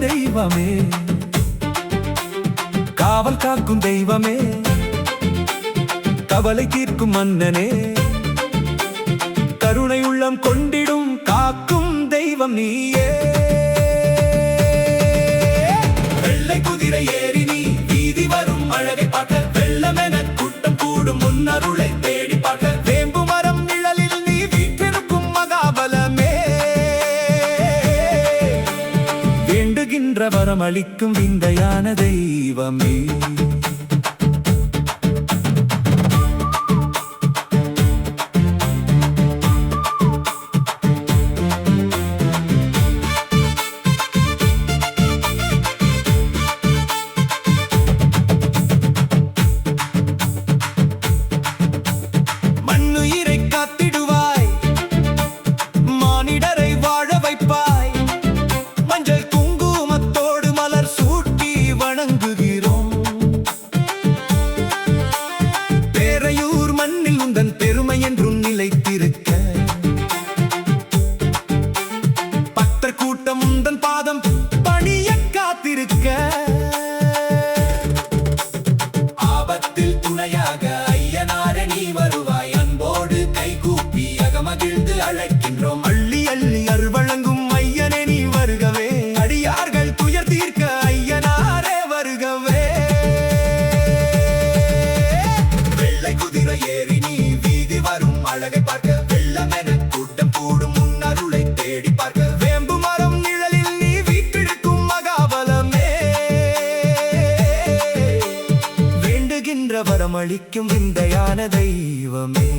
தெய்வமே, காவல் காக்கும் தெய்வமே, கவலை தீர்க்கும் மன்னனே, கருணை உள்ளம் கொண்டிடும் காக்கும் தெய்வம் நீயே. வெள்ளை குதிரை ஏறி நீ வீதி வரும் அழகை பார்க்க, வெள்ளமென கூட்டம் கூடும் முன்னருளை தேடி பார்க்க, வேம்பு மரம் நிழலில் நீ வீற்றிருக்கும் மகாபலமே, வேண்டுகின்ற வரம் அளிக்கும் விந்தையான தெய்வமே. பெருமை என்றும் நிலைத்திருக்க, பக்தர் கூட்டம் உந்தன் பாதம் பணிய காத்திருக்க, ஆபத்தில் துணையாக ஐயனாரே நீ வருவாய், அன்போடு கைகூப்பி அகமகிழ்ந்து அழைக்கின்றோம். அள்ளி அள்ளி அருள்வழங்கும் ஐயனே நீ வருகவே, அடியார்கள் துயர் தீர்க்க ஐயனாரே வருகவே. வெள்ளை குதிரை ஏறி நீ வரும் அழகை பார்க்க, வெள்ளமென கூட்டம் கூடும் முன்னருளை தேடி பார்க்க, வேம்பு மரம் நிழலில் நீ வீற்றிருக்கும் மகாபலமே, வேண்டுகின்ற வரம் அளிக்கும் விந்தையான தெய்வமே.